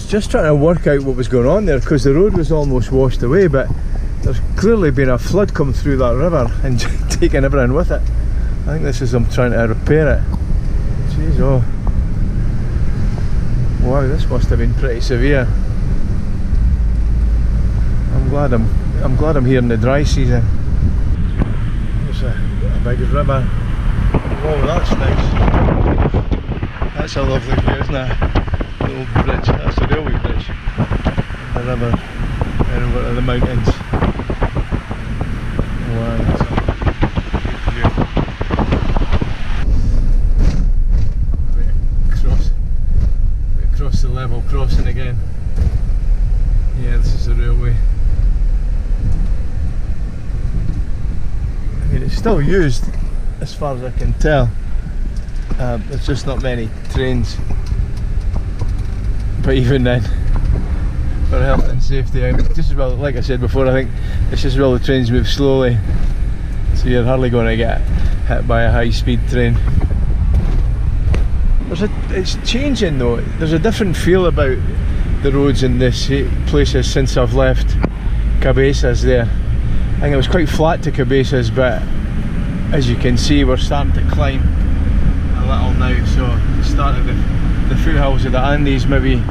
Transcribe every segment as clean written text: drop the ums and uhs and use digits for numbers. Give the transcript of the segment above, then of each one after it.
just trying to work out what was going on there, because the road was almost washed away, but there's clearly been a flood come through that river and taken everything with it. I think this is them trying to repair it. Jeez, oh. Wow, this must have been pretty severe. I'm glad I'm here in the dry season. There's a big river. Oh, that's nice. That's a lovely view, isn't it? The old bridge. That's a railway bridge. The river and over to the mountains. Wow, that's a good view. We across the level crossing again. Yeah, this is the railway. I mean, it's still used as far as I can tell. There's just not many trains. But even then, for health and safety, just as well, like I said before, I think it's just as well the trains move slowly, so you're hardly going to get hit by a high-speed train. It's changing though. There's a different feel about the roads in this places since I've left Cabezas there. I think it was quite flat to Cabezas, but as you can see, we're starting to climb a little now. So the start of the foothills of the Andes, maybe.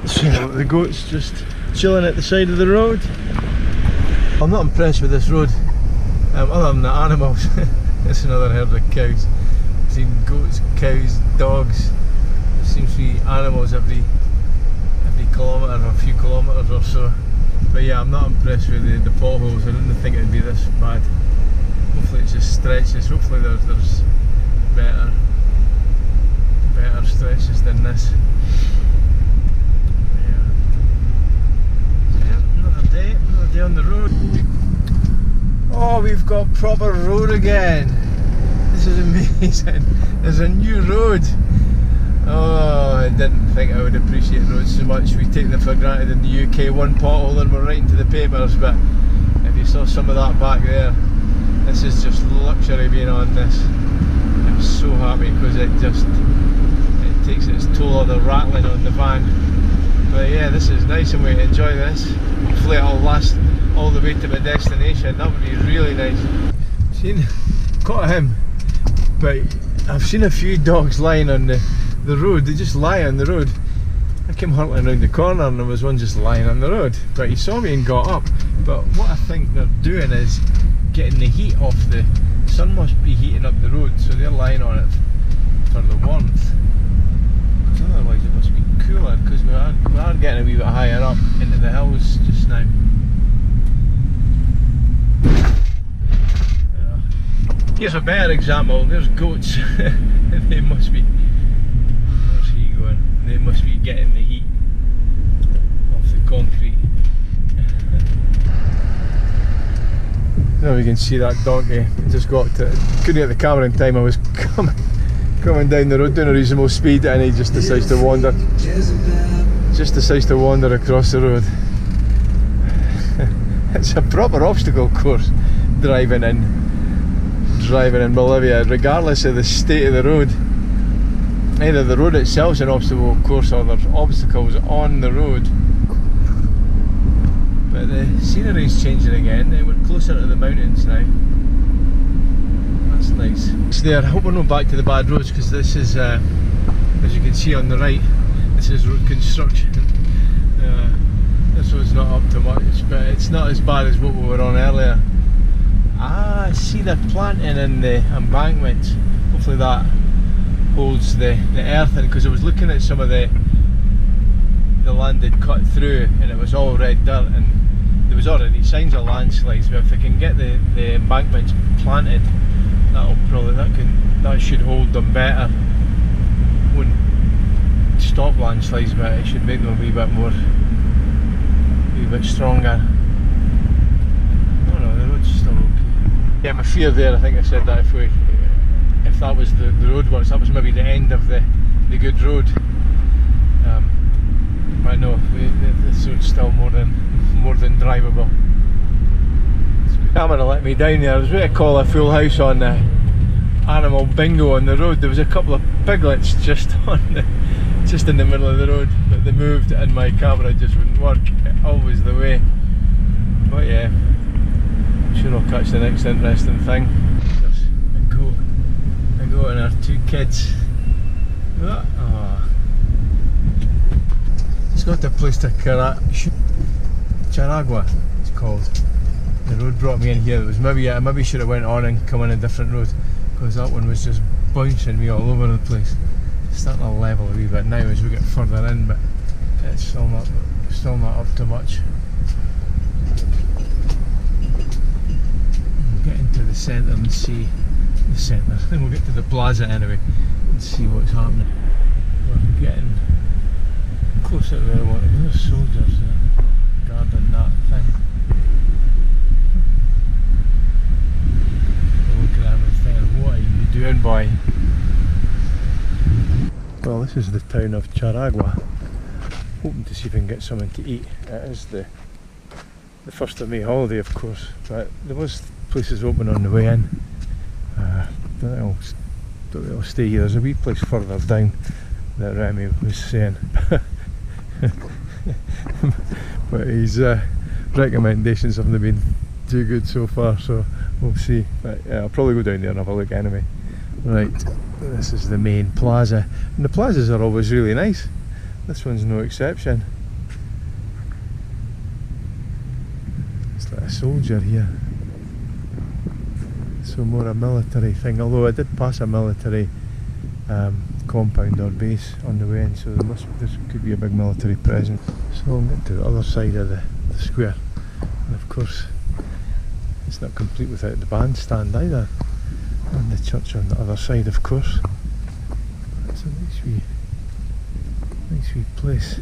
So the goats just chilling at the side of the road. I'm not impressed with this road, other than the animals. It's another herd of cows. I've seen goats, cows, dogs. There seems to be animals every kilometre or a few kilometres or so. But yeah, I'm not impressed with the potholes. I didn't think it would be this bad. Hopefully it just stretches. Hopefully there's better stretches than this. Yeah, another day on the road. Oh, we've got proper road again. This is amazing. There's a new road. Oh, I didn't think I would appreciate roads so much. We take them for granted in the UK. One pothole and we're right into the papers, but if you saw some of that back there, this is just luxury being on this. I'm so happy because it takes its toll of the rattling on the van. But yeah, this is nice and we enjoy this. Hopefully it'll last all the way to my destination. That would be really nice. Caught him, but I've seen a few dogs lying on the road. They just lie on the road. I came hurtling around the corner and there was one just lying on the road, but he saw me and got up. But what I think they're doing is getting the heat off. The sun must be heating up the road, so they're lying on it for the warmth, because otherwise it must be cooler, because we are getting a wee bit higher up into the hills just now. Here's a better example. There's goats. They must be. Where's he going? They must be getting the heat off the concrete. Now we can see that donkey. Just got to. Couldn't get the camera in time. I was coming down the road doing a reasonable speed, and he just decides to wander. Just decides to wander across the road. It's a proper obstacle course driving in Bolivia, regardless of the state of the road. Either the road itself is an obstacle course or there's obstacles on the road. But the scenery is changing again. We're closer to the mountains now. That's nice. It's there. I hope we're not back to the bad roads, because this is, as you can see on the right, this is road construction. This road's not up to much, but it's not as bad as what we were on earlier. Ah, I see they're planting in the embankments. Hopefully that holds the earth in, because I was looking at some of the land they'd cut through and it was all red dirt, and there was already signs of landslides. But if they can get the embankments planted, that should hold them better. Wouldn't stop landslides, but it should make them a wee bit stronger. Oh no, the road's still okay. Yeah, my fear there, I think I said that if that was the roadworks, that was maybe the end of the good road. But no, this road's still more than drivable. It's good. camera let me down there. I was ready to call a full house on the animal bingo on the road. There was a couple of piglets just in the middle of the road, but they moved and my camera just wouldn't work. Always the way. But yeah, I'm sure I'll catch the next interesting thing. I go and our two kids. Oh. It's got the place to Charagua, it's called. The road brought me in here. It was maybe I maybe should have went on and come on a different road, because that one was just bouncing me all over the place. It's starting to level a wee bit now as we get further in, but it's still not up to much. We'll get into the centre and see the centre. Then we'll get to the plaza anyway and see what's happening. We're getting closer to where I want to go. There's soldiers there guarding that thing. Look at them and thinking, what are you doing, boy? Well, this is the town of Charagua. Hoping to see if I can get something to eat. It is the 1st of May holiday, of course, but there was places open on the way in. Don't think I'll stay here. There's a wee place further down that Remy was saying. But his recommendations haven't been too good so far, so we'll see. But yeah, I'll probably go down there and have a look anyway. Right, this is the main plaza, and the plazas are always really nice. This one's no exception. It's like a soldier here. So more a military thing, although I did pass a military compound or base on the way in, so there could be a big military presence. So I'm getting to the other side of the square, and of course it's not complete without the bandstand either, and the church on the other side, of course. It's a nice wee place.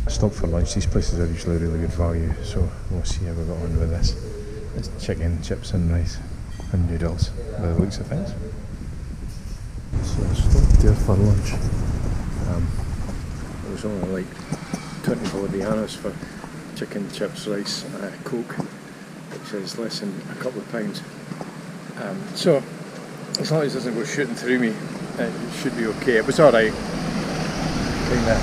I stopped for lunch. These places are usually really good value, so we'll see how we got on with this. It's chicken, chips and rice and noodles by the looks of things. So I stopped there for lunch. It was only like 20 Bolivianos for chicken, chips, rice, Coke, which is less than a couple of pounds. So as long as it doesn't go shooting through me, it should be okay. It was alright. Kinda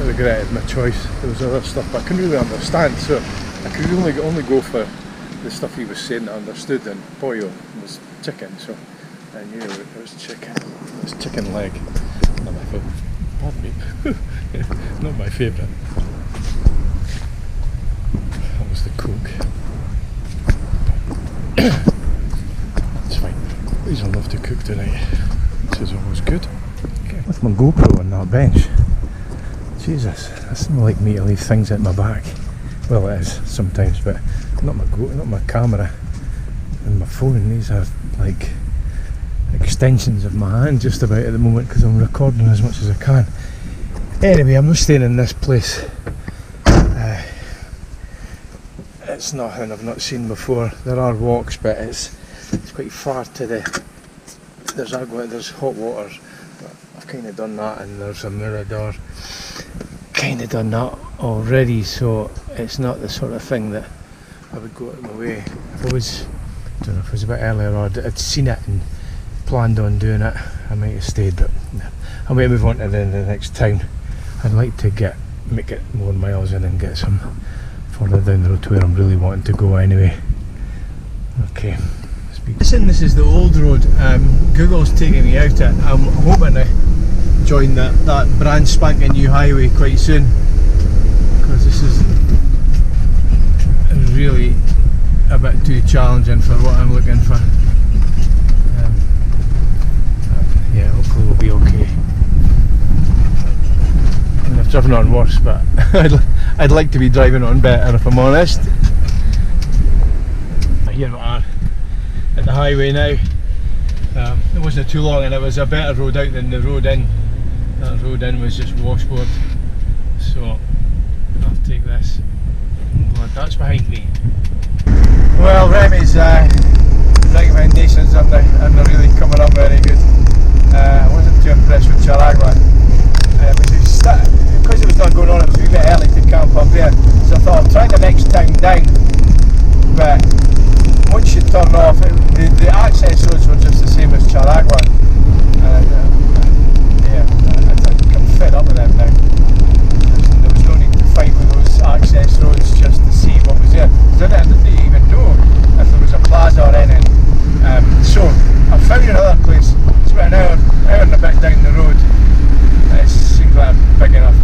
regretted my choice. There was other stuff but I couldn't really understand, so I could only go for the stuff he was saying that I understood, and pollo was chicken, so I knew it was chicken. It was chicken leg. Not my favourite. Pardon me. Not my favourite. That was the Coke. That's fine. These will love to cook tonight. This is always good. Okay. With my GoPro on that bench. Jesus, that's not like me to leave things at my back. Well, it is sometimes, but not my camera and my phone. These are like extensions of my hand just about at the moment, because I'm recording as much as I can. Anyway, I'm not staying in this place. It's nothing I've not seen before. There are walks, but it's quite far to there's hot water, but I've kind of done that, and there's a mirador. Kind of done that already, so it's not the sort of thing that I would go out of my way. If I was, I don't know if it was a bit earlier or I'd seen it and planned on doing it, I might have stayed, but I might move on to the next town. I'd like to make it more miles in and get some further down the road to where I'm really wanting to go anyway. Okay. Listen, this is the old road. Google's taking me out it. I'm hoping to join that brand spanking new highway quite soon, because this is really a bit too challenging for what I'm looking for. Yeah, hopefully we'll be okay. I mean, I've driven on worse, but I'd like to be driving on better, if I'm honest. Here we are at the highway now. It wasn't too long and it was a better road out than the road in. That road in was just washboard, so I'll take this. I'm glad that's behind me. Well, Remy's recommendations are really coming up very good. I wasn't too impressed with Charagua. Because it was not going on, it was a wee bit early to camp up there, so I thought I'll try the next town down but once you turn off, the access roads were just the same as Charagua. Yeah, I'm fed up with them now. There was no need to fight with those access roads just to see what was there. Because I didn't even know if there was a plaza or anything. So I found another place. It's about an hour and a bit down the road. It seems like a big enough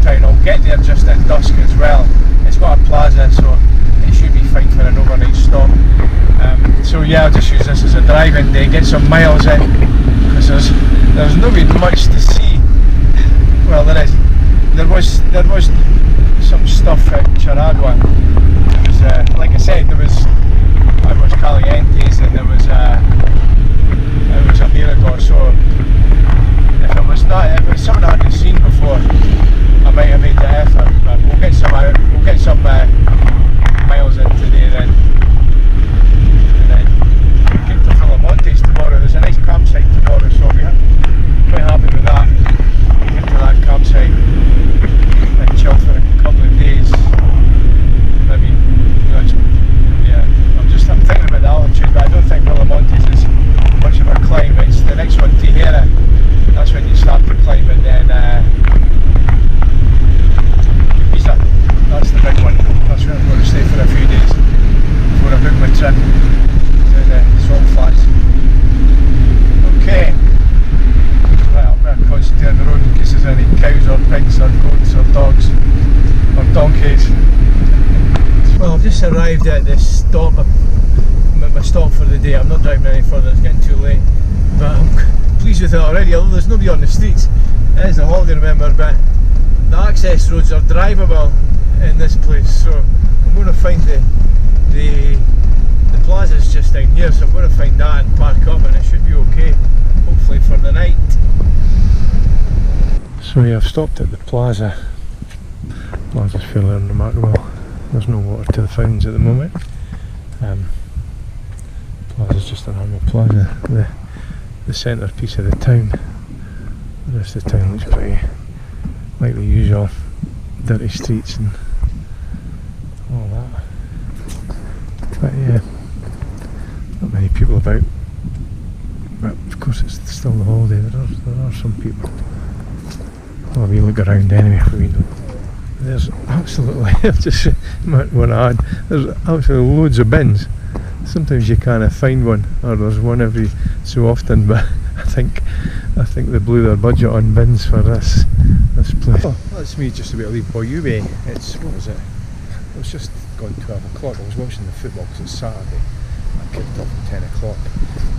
town. I'll get there just at dusk as well. It's got a plaza, so it should be fine for an overnight stop. So yeah, I'll just use this as a driving day, get some miles in, because there's not really much to see. Well, there was some stuff at Charagua. It was, like I said, there was Calientes and there was a Mirador. So if it was something I hadn't seen before, I might have made the effort. But we'll get some miles in today then. Get to Montes tomorrow. There's a nice campsite tomorrow, so I'll be quite happy with that. Get to that campsite and chill for a couple of days. Maybe, I'm thinking about the altitude, but I don't think Montes is much of a climb. It's the next one, Tijera. That's when you start to climb, and then Pisa. That's the big one. That's where I'm going to stay for a few days before I book my trip to the salt flats. Okay. Right, I'm going to concentrate on the road in case there's any cows or pigs or goats or dogs or donkeys. Well, I've just arrived at the stop, my stop for the day. I'm not driving any further, it's getting too late, but I'm pleased with it already, although there's nobody on the streets. It is a holiday, remember, but the access roads are drivable in this place, so I'm going to find the plaza's just down here, so I'm going to find that and park up, and it should be okay, hopefully for the night. So yeah, I've stopped at the plaza. Plaza's fairly unremarkable. There's no water to the fountains at the moment. Plaza's just a normal plaza. The centrepiece of the town. The rest of the town looks pretty like the usual dirty streets and all that. But yeah, not many people about. But of course it's still the holiday. There are some people. Well, if you look around anyway, there's absolutely, I just want to add, there's absolutely loads of bins. Sometimes you can't find one, or there's one every so often, but I think they blew their budget on bins for this place. Oh, that's me just about to leave Bolivia. It's, what was it? It was just gone 12 o'clock. I was watching the football because it's Saturday. I kicked off at 10 o'clock.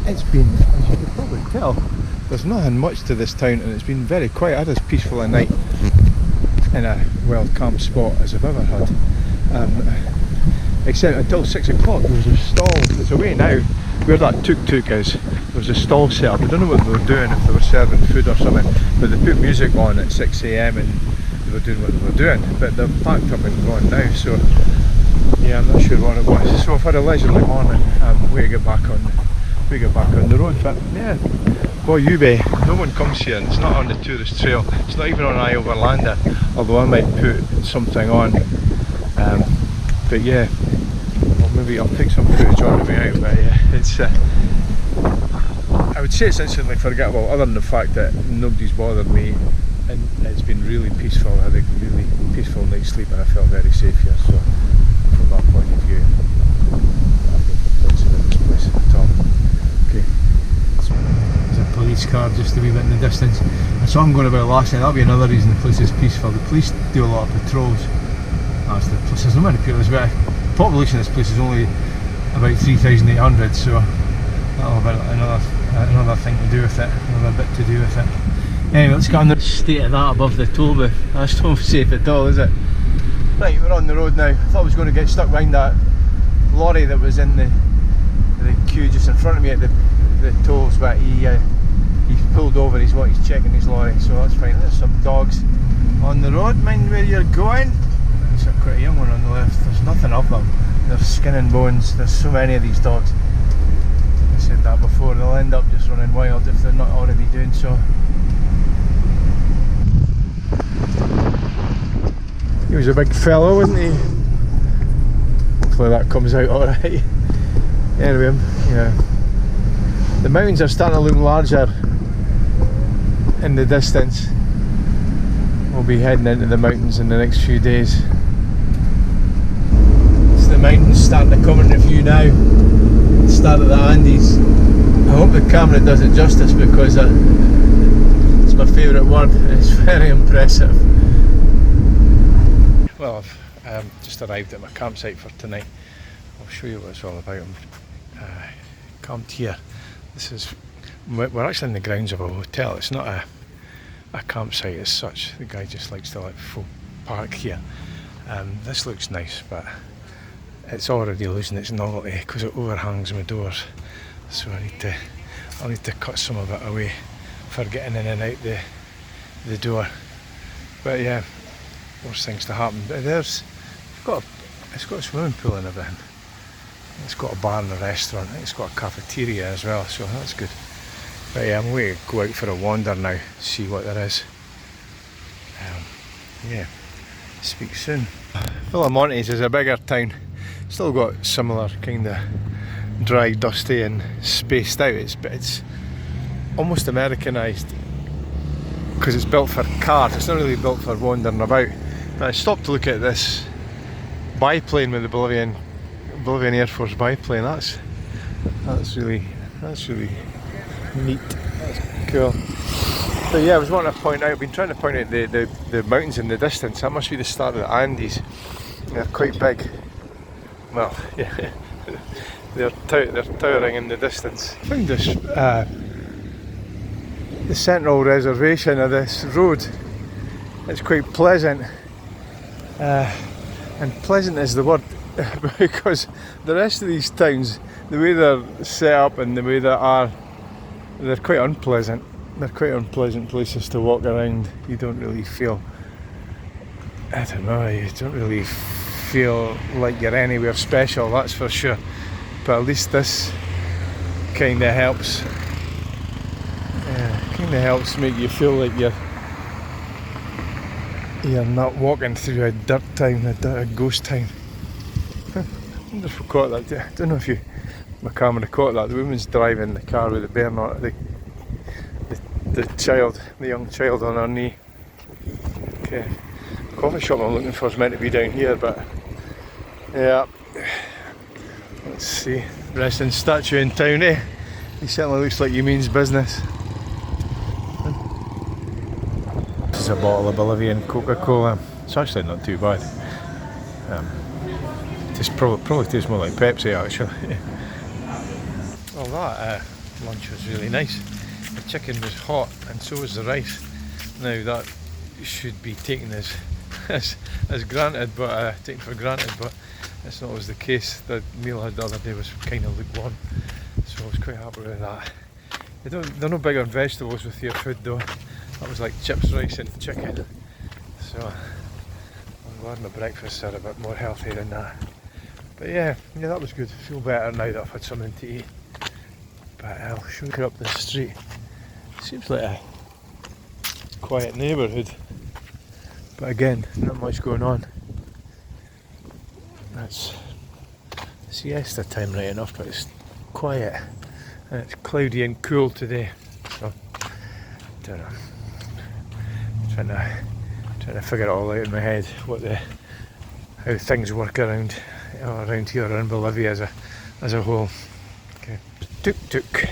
It's been, as you can probably tell, there's nothing much to this town, and it's been very quiet. I had as peaceful a night in a well camped spot as I've ever had, except until 6 o'clock. There was a stall. It's away now where that tuk-tuk is. There was a stall set up. I don't know what they were doing, if they were serving food or something, but they put music on at 6 AM and they were doing what they were doing, but they're packed up and gone now, so yeah, I'm not sure what it was. So I've had a leisurely morning. We get back on the road, but yeah, Bolivia, no one comes here, and it's not on the tourist trail. It's not even on Io Verlanda, although I might put something on. But yeah, well, maybe I'll take some footage on the way out. But yeah, it's I would say it's instantly forgettable, other than the fact that nobody's bothered me, and it's been really peaceful. I had a really peaceful night's sleep, and I felt very safe here. So from that point of view, I've no complaints about this place at all. Okay. There's a police car just a wee bit in the distance. I saw him going about last night. That'll be another reason the place is peaceful. The police do a lot of patrols. That's the place. There's not many people. The population of this place is only about 3,800, so that'll be another thing to do with it. Another bit to do with it. Anyway, let's get on the state of that above the toll booth. That's not safe at all, is it? Right, we're on the road now. I thought I was going to get stuck behind that lorry that was in the queue just in front of me at the tolls, but he pulled over. He's checking his lorry, so that's fine. There's some dogs on the road. Mind where you're going. There's quite a young one on the left. There's nothing of them. They're skin and bones. There's so many of these dogs. I said that before. They'll end up just running wild if they're not already doing so. He was a big fellow, wasn't he? hopefully that comes out alright. Anyway, yeah. The mountains are starting to look larger in the distance. We'll be heading into the mountains in the next few days. It's the mountains starting to come into view now. The start of the Andes. I hope the camera does it justice because it's my favourite word. It's very impressive. Well, I've just arrived at my campsite for tonight. I'll show you what it's all about. I'm camped here. We're actually in the grounds of a hotel. It's not a campsite as such. The guy just likes to let folk park here. This looks nice, but it's already losing its novelty because it overhangs my doors. So I'll need to cut some of it away for getting in and out the door. But yeah, worse things to happen. But it's got a swimming pool and everything. It's got a bar and a restaurant. It's got a cafeteria as well, so that's good. But yeah, I'm going to go out for a wander now, see what there is. Yeah, speak soon. Villamontes is a bigger town. Still got similar kind of dry, dusty and spaced out. It's almost Americanised because it's built for cars. It's not really built for wandering about. But I stopped to look at this biplane with the Bolivian Air Force biplane. That's really neat. That's cool. So yeah, I was wanting to point out. I've been trying to point out the mountains in the distance. That must be the start of the Andes. They're quite big. Well, yeah, they're towering in the distance. I found this the central reservation of this road. It's quite pleasant, and pleasant is the word. Because the rest of these towns, the way they're set up and the way they are, they're quite unpleasant. They're quite unpleasant places to walk around. You don't really feel, I don't know, you don't really feel like you're anywhere special, that's for sure. But at least this kind of helps. Make you feel like you're not walking through a dirt town, a ghost town. I wonder if we caught that. I don't know if my camera caught that. The woman's driving the car with the bear, not the young child on her knee. Okay, the coffee shop I'm looking for is meant to be down here, but yeah. Let's see. Resting statue in town, eh? He certainly looks like he means business. This is a bottle of Bolivian Coca-Cola. It's actually not too bad. It probably tastes more like Pepsi actually. Well, that lunch was really nice. The chicken was hot and so was the rice. Now that should be taken as granted, but taken for granted, but that's not always the case. The meal I had the other day was kind of lukewarm, so I was quite happy with that. They're no big on vegetables with your food though. That was like chips, rice and chicken. So I'm glad my breakfasts are a bit more healthy than that. But yeah, that was good. I feel better now that I've had something to eat. But I'll show you up the street. Seems like a quiet neighbourhood. But again, not much going on. That's siesta time right enough, but it's quiet. And it's cloudy and cool today. So, don't know. Trying to figure it all out in my head, how things work around here in Bolivia as a whole. Okay. Tuk-tuk.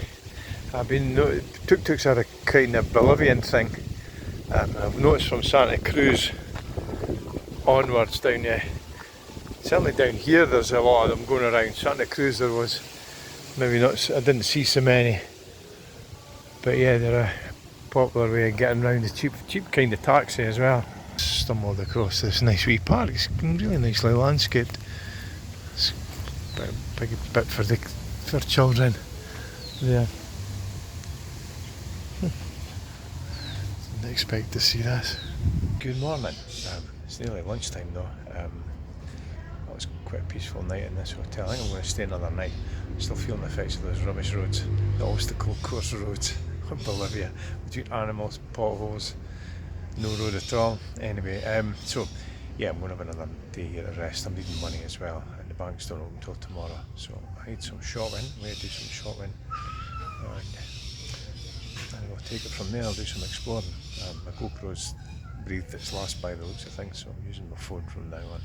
Tuk-tuks are a kind of Bolivian thing. I've noticed from Santa Cruz onwards down there. Certainly down here there's a lot of them going around. Santa Cruz there was maybe not. I didn't see so many. But yeah, they're a popular way of getting around. A cheap kind of taxi as well. Stumbled across this nice wee park. It's really nicely landscaped. It's a big bit for children. Yeah. Didn't expect to see this. Good morning. It's nearly lunchtime though. That was quite a peaceful night in this hotel. I think I'm going to stay another night. I'm still feeling the effects of those rubbish roads, the obstacle course roads in Bolivia, between animals, potholes, no road at all. Anyway, so yeah, I'm going to have another day here at rest. I'm needing money as well, and banks don't open until tomorrow. So I need some shopping, I'm going to do some shopping, and we'll take it from there. I'll do some exploring. My GoPro's breathed its last by the looks of things, so I'm using my phone from now on.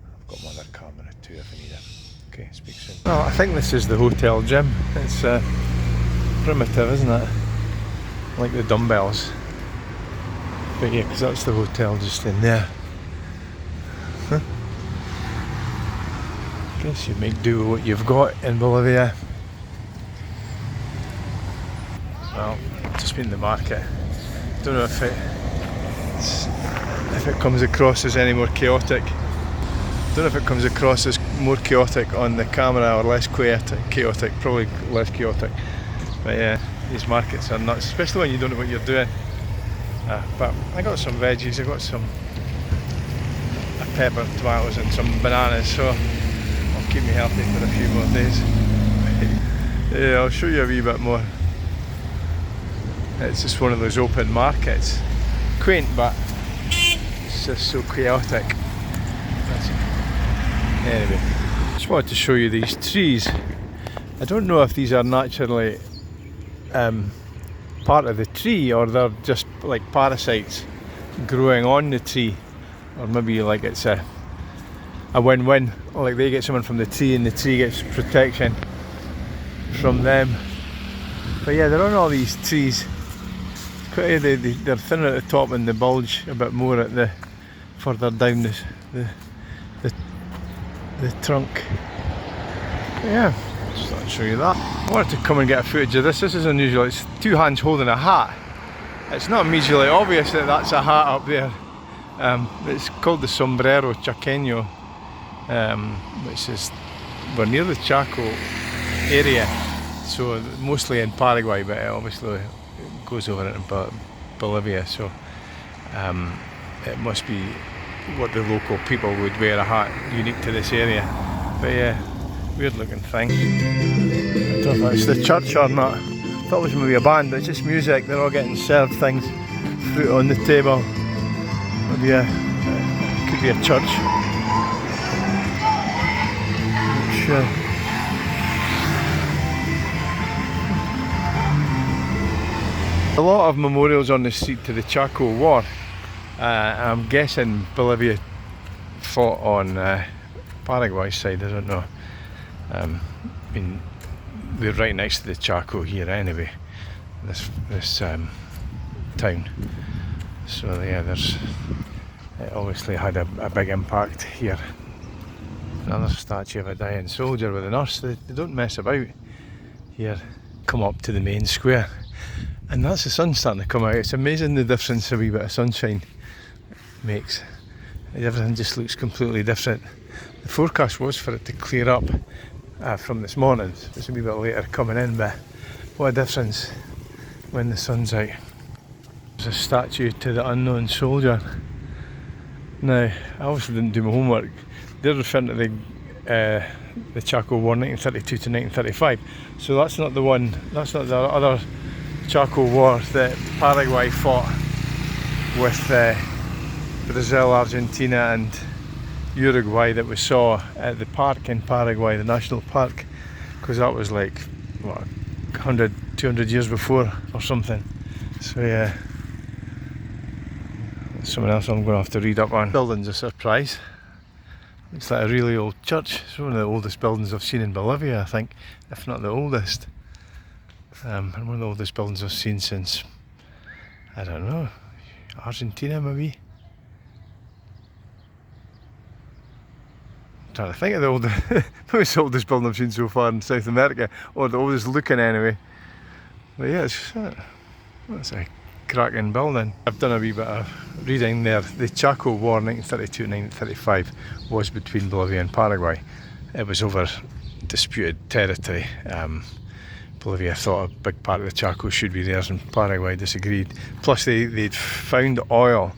I've got my other camera too if I need it. Okay, speak soon. Well, I think this is the hotel gym. It's primitive, isn't it? Like the dumbbells. But yeah, because that's the hotel just in there. Huh? Guess you make do with what you've got in Bolivia. Well, just been in the market. Don't know if it comes across as any more chaotic. Don't know if it comes across as more chaotic on the camera or less chaotic. Probably less chaotic. But yeah, these markets are nuts, especially when you don't know what you're doing. But I got some veggies. I got some pepper, tomatoes, and some bananas. So I'll keep me healthy for a few more days. Yeah, I'll show you a wee bit more. It's just one of those open markets. Quaint, but it's just so chaotic. Anyway, just wanted to show you these trees. I don't know if these are naturally part of the tree, or they're just like parasites growing on the tree, or maybe like it's a win-win, like they get something from the tree and the tree gets protection from them. But yeah, they're on all these trees. They're thinner at the top and they bulge a bit more at the further down the trunk. But yeah, just thought I'd show you that. I wanted to come and get a footage of this. This is unusual. It's two hands holding a hat. It's not immediately obvious that that's a hat up there. It's called the sombrero chaqueño, which is, we're near the Chaco area, so mostly in Paraguay, but it obviously goes over into Bolivia, so it must be what the local people would wear, a hat unique to this area. But yeah, weird looking thing. I don't know if it's the church or not. I thought it was maybe a band, but it's just music. They're all getting served things, fruit on the table. Maybe could be a church. Not sure. A lot of memorials on the street to the Chaco War. I'm guessing Bolivia fought on Paraguay's side, I don't know. I mean, we're right next to the Chaco here anyway, this town. So yeah, it obviously had a big impact here. Another statue of a dying soldier with a nurse. They don't mess about here. Come up to the main square. And that's the sun starting to come out. It's amazing the difference a wee bit of sunshine makes. Everything just looks completely different. The forecast was for it to clear up from this morning. It's a wee bit later coming in, but what a difference when the sun's out. There's a statue to the unknown soldier. Now, I obviously didn't do my homework. They're referring to the Chaco War 1932 to 1935. So that's not the one, that's not the other Chaco War that Paraguay fought with Brazil, Argentina and Uruguay that we saw at the park in Paraguay, the national park, because that was like, what, 100, 200 years before or something. So yeah, something else I'm going to have to read up on. Building's a surprise. Looks like a really old church. It's one of the oldest buildings I've seen in Bolivia, I think, if not the oldest. And one of the oldest buildings I've seen since, I don't know, Argentina maybe? I'm trying to think of the oldest, maybe it's the oldest building I've seen so far in South America, or the oldest looking anyway. But yeah, that's a cracking building. I've done a wee bit of reading there. The Chaco War 1932-1935 was between Bolivia and Paraguay. It was over disputed territory. Bolivia thought a big part of the Chaco should be theirs and Paraguay disagreed. Plus they'd found oil,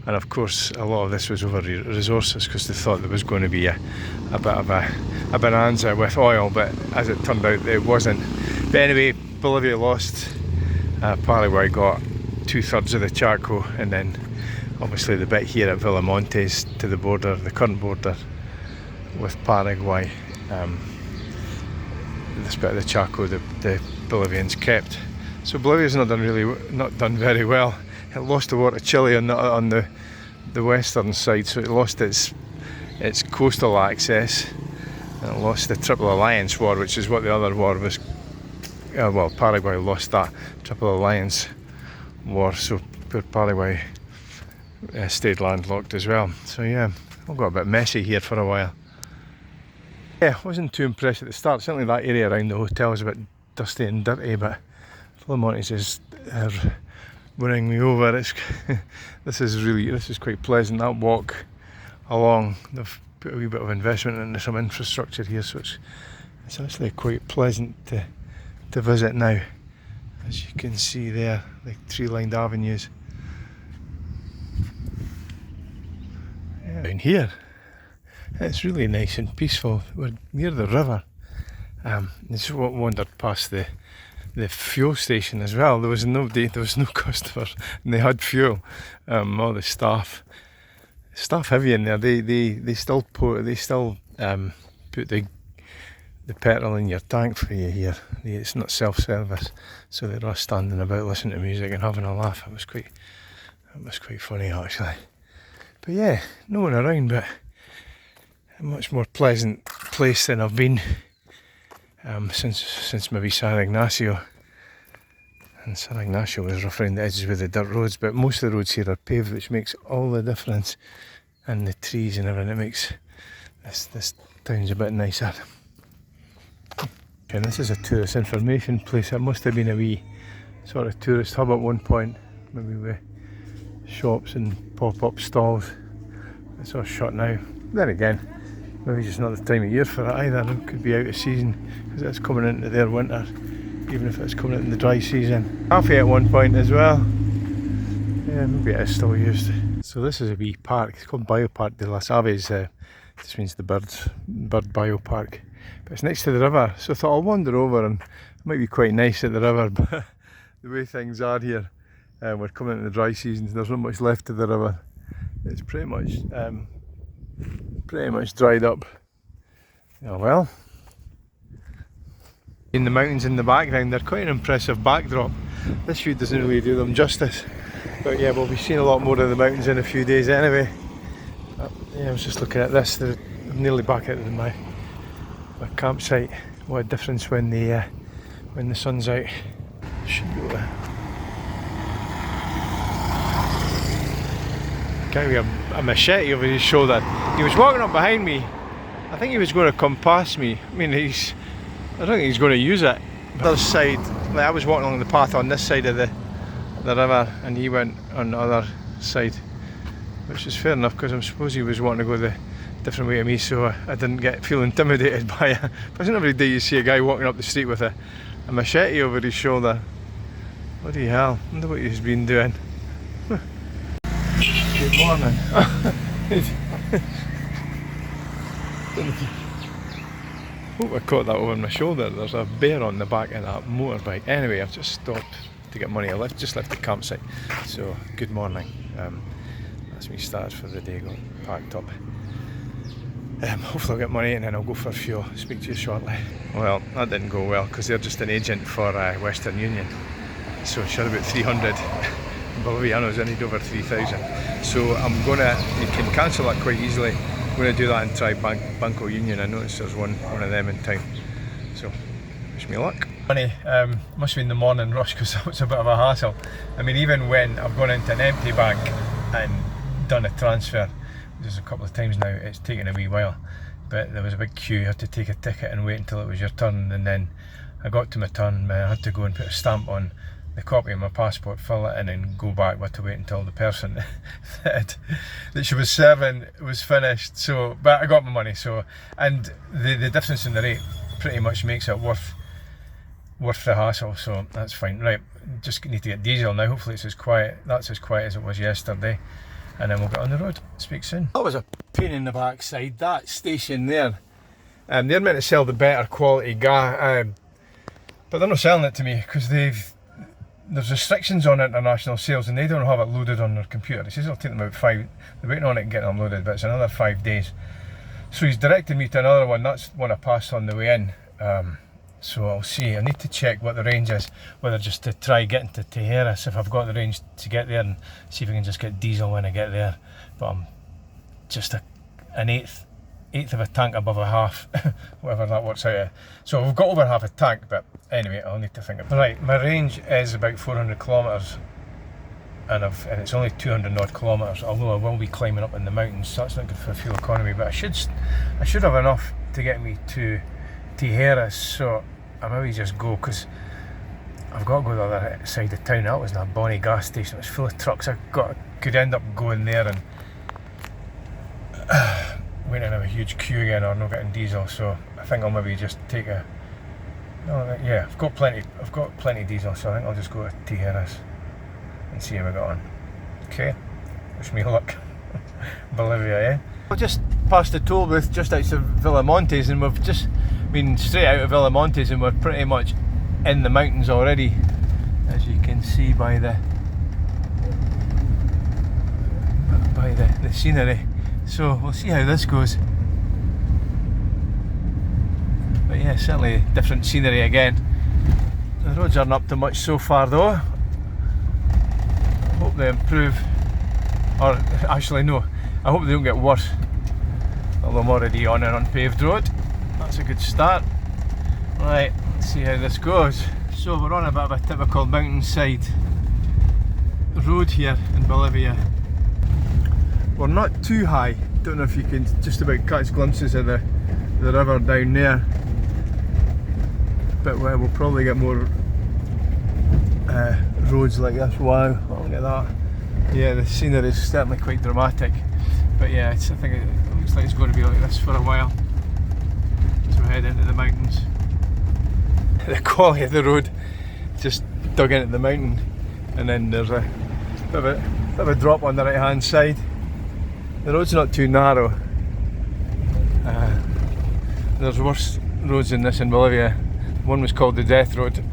and of course a lot of this was over resources because they thought there was going to be a bit of a bonanza with oil, but as it turned out it wasn't. But anyway, Bolivia lost, Paraguay got 2/3 of the Chaco, and then obviously the bit here at Villamontes to the border, the current border, with Paraguay. This bit of the Chaco the Bolivians kept. So Bolivia's not done very well. It lost the war to Chile on the western side, so it lost its coastal access, and it lost the Triple Alliance War, which is what the other war was. Well, Paraguay lost that Triple Alliance War, so poor Paraguay stayed landlocked as well. So yeah, all got a bit messy here for a while. Yeah, wasn't too impressed at the start. Certainly that area around the hotel was a bit dusty and dirty, but Philomontes are winning me over. This is quite pleasant. That walk along, they've put a wee bit of investment into some infrastructure here, so it's actually quite pleasant to visit now. As you can see there, the tree-lined avenues. Yeah. Down here, it's really nice and peaceful. We're near the river. Just wandered past the fuel station as well. There was no customers, and they had fuel. All the staff heavy in there. They still put the petrol in your tank for you here. It's not self-service, so they're all standing about listening to music and having a laugh. It was quite funny actually. But yeah, no one around, but a much more pleasant place than I've been since maybe San Ignacio. And San Ignacio was rough around the edges with the dirt roads, but most of the roads here are paved, which makes all the difference. And the trees and everything, it makes this town's a bit nicer. And this is a tourist information place. It must have been a wee sort of tourist hub at one point, maybe with shops and pop-up stalls. It's all shut now. Then again, maybe just not the time of year for it either. It could be out of season because it's coming into their winter, even if it's coming in the dry season. Cafe at one point as well. Yeah, maybe it is still used. So this is a wee park. It's called Biopark de las Aves. This means the bird biopark. But it's next to the river, so I thought I'll wander over, and it might be quite nice at the river, but the way things are here, we're coming into the dry season, there's not much left of the river. It's pretty much dried up. Oh well. In the mountains in the background, they're quite an impressive backdrop. This view doesn't really do them justice, but yeah, we'll be seeing a lot more of the mountains in a few days anyway. Yeah, I was just looking at this. I'm nearly back at my campsite. What a difference when the sun's out. Should be able to. Guy with a machete over his shoulder. He was walking up behind me. I think he was going to come past me. I mean, I don't think he's going to use it. The other side, like I was walking along the path on this side of the river, and he went on the other side, which is fair enough because I suppose he was wanting to go the different way to me, so I didn't feel intimidated by it. But it's not every day you see a guy walking up the street with a machete over his shoulder. Bloody hell, I wonder what he's been doing. Good morning. Hope I caught that over my shoulder. There's a bear on the back of that motorbike. Anyway, I've just stopped to get money. I just left the campsite, so good morning. That's me started for the day, got packed up. Hopefully I'll get money and then I'll go for fuel. Speak to you shortly. Well, that didn't go well because they're just an agent for Western Union. So I shot about 300 Bolivianos, I need over 3,000. So you can cancel that quite easily. I'm going to do that and try Banco Union. I noticed there's one of them in town. So, wish me luck. Funny, must have been the morning rush because that was a bit of a hassle. I mean, even when I've gone into an empty bank and done a transfer, there's a couple of times now, it's taken a wee while, but there was a big queue. You had to take a ticket and wait until it was your turn, and then I got to my turn, I had to go and put a stamp on the copy of my passport, fill it in and go back. I had to wait until the person that she was serving was finished. So, but I got my money, so, and the difference in the rate pretty much makes it worth the hassle, so that's fine. Right, just need to get diesel now. Hopefully it's that's as quiet as it was yesterday, and then we'll get on the road. Speak soon. That was a pain in the backside, that station there. They're meant to sell the better quality gas, but they're not selling it to me because there's restrictions on international sales and they don't have it loaded on their computer. It says it'll take them about they're waiting on it and getting them loaded, but it's another 5 days. So he's directed me to another one. That's one I passed on the way in. So I'll see. I need to check what the range is, whether just to try getting to Tijeras if I've got the range to get there, and see if I can just get diesel when I get there. But I'm just an eighth of a tank above a half, whatever that works out. So we've got over half a tank, but anyway, I'll need to think about it. Right, my range is about 400 kilometres, and it's only 200 odd kilometres, although I will be climbing up in the mountains, so that's not good for fuel economy, but I should have enough to get me to Tijeras, so I maybe just go, because I've got to go to the other side of town. That wasn't a bonny gas station, it was full of trucks. Could end up going there and waiting to have a huge queue again, or not getting diesel, so I think I'll maybe just take yeah, I've got plenty of diesel, so I think I'll just go to Tijeras and see how we got on. Okay, wish me luck. Bolivia, eh? We've just passed the toll booth just outside Villamontes, and we've just been straight out of Villamontes, and we're pretty much in the mountains already, as you can see by the scenery. So we'll see how this goes. But yeah, certainly different scenery again. The roads aren't up to much so far though. Hope they improve, or actually no, I hope they don't get worse. Although I'm already on an unpaved road. That's a good start. Right, let's see how this goes. So we're on a bit of a typical mountainside road here in Bolivia. We're not too high, don't know if you can just about catch glimpses of the river down there, but we'll probably get more roads like this. Wow, look at that. Yeah, the scenery is certainly quite dramatic, but yeah, I think it looks like it's going to be like this for a while as we head into the mountains. The quality of the road, just dug into the mountain, and then there's a bit of a drop on the right hand side. The road's not too narrow. There's worse roads than this in Bolivia. One was called the Death Road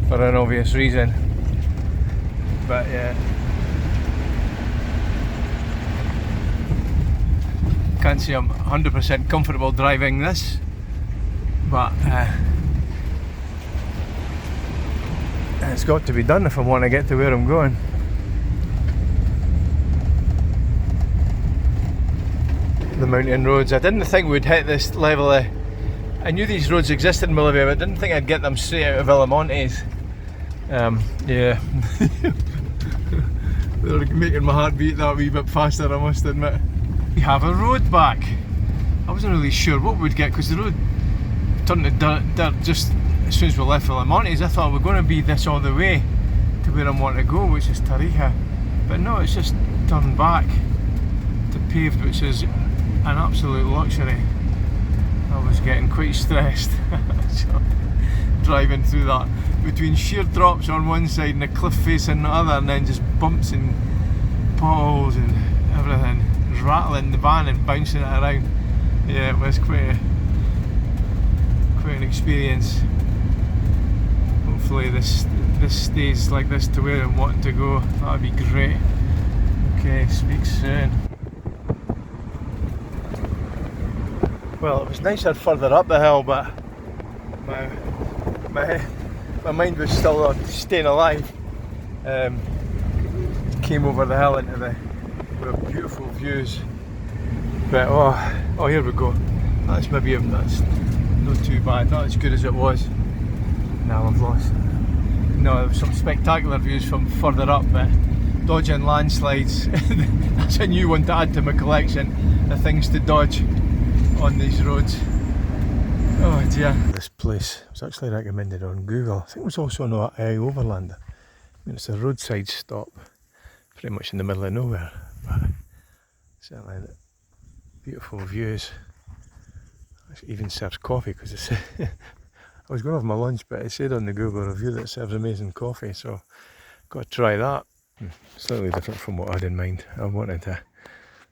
for an obvious reason. But yeah, can't say I'm 100% comfortable driving this, but it's got to be done if I want to get to where I'm going. The mountain roads, I didn't think we'd hit this level of, I knew these roads existed in Bolivia, but I didn't think I'd get them straight out of Villamontes. Yeah, they're making my heart beat that wee bit faster, I must admit. We have a road back. I wasn't really sure what we'd get, because the road turned to dirt just as soon as we left Villamontes. I thought we were going to be this all the way to where I want to go, which is Tarija, but no, it's just turned back to paved, which is an absolute luxury. I was getting quite stressed so, driving through that, between sheer drops on one side and a cliff face on the other, and then just bumps and potholes and everything, rattling the van and bouncing it around. Yeah, it was quite an experience. Hopefully this stays like this to where I'm wanting to go. That'd be great. Okay, speak soon. Well, it was nicer further up the hill, but my mind was still on staying alive. Came over the hill into the beautiful views, but oh, here we go. That's maybe that's not too bad, not as good as it was. Now I've lost. No, there was some spectacular views from further up, but dodging landslides. That's a new one to add to my collection of things to dodge on these roads. Oh dear. This place was actually recommended on Google. I think it was also on AI Overland. I mean, it's a roadside stop, pretty much in the middle of nowhere, but certainly beautiful views. It even serves coffee, because it's I was going to have my lunch, but it said on the Google review that it serves amazing coffee, so got to try that. Slightly different from what I had in mind. I wanted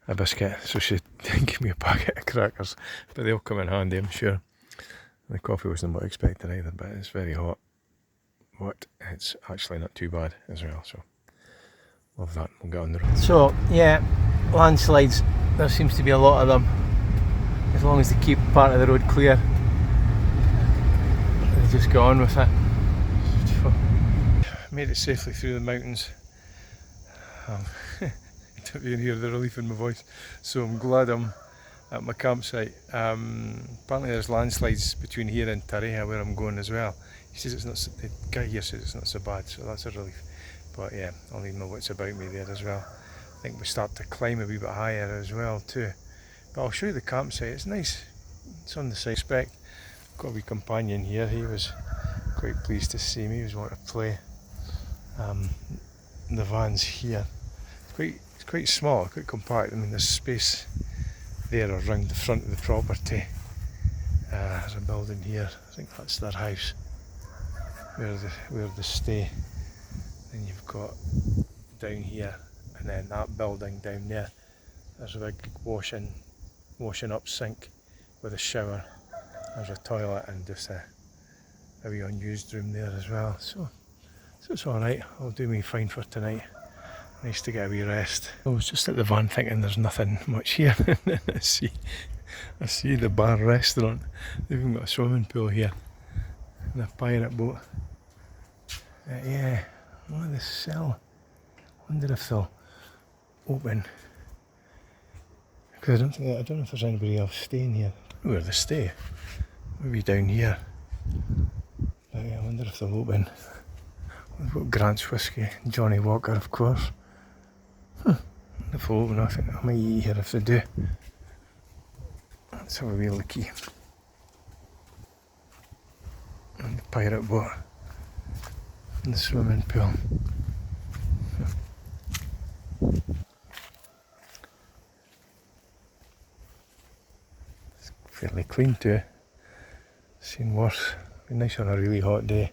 a biscuit, so she gave me a packet of crackers, but they'll come in handy, I'm sure. The coffee wasn't what I expected either, but it's very hot. But it's actually not too bad as well, so love that. We'll get on the road. So yeah, landslides, there seems to be a lot of them. as long as they keep part of the road clear, they just go on with it. Beautiful. Made it safely through the mountains. Don't even hear the relief in my voice, so I'm glad I'm at my campsite. Apparently there's landslides between here and Tareja where I'm going as well. He says it's not so, the guy here says it's not so bad, so that's a relief. But yeah, I'll need to know what's about me there as well. I think we start to climb a wee bit higher as well too. But I'll show you the campsite. It's nice. It's on the side spec. Got a wee companion here. He was quite pleased to see me. He was wanting to play. The van's here. It's quite small, quite compact. I mean, there's space there around the front of the property. There's a building here. I think that's their house where they stay. Then you've got down here, and then that building down there. There's a big washing up sink with a shower. There's a toilet and just a wee unused room there as well. So it's alright. I'll do me fine for tonight. Nice to get a wee rest. I was just at the van thinking there's nothing much here. I see the bar restaurant. They've even got a swimming pool here. And a pirate boat. Yeah, look at this cell. Wonder if they'll open. Because I don't know if there's anybody else staying here. I don't know where they stay. Maybe down here. But yeah, I wonder if they'll open. We've got Grant's Whiskey, Johnny Walker of course. If they'll open, I think I might eat here if they do. Let's have a wee looky. And the pirate boat. And the swimming pool. It's fairly clean too. Seen worse. Be nice on a really hot day.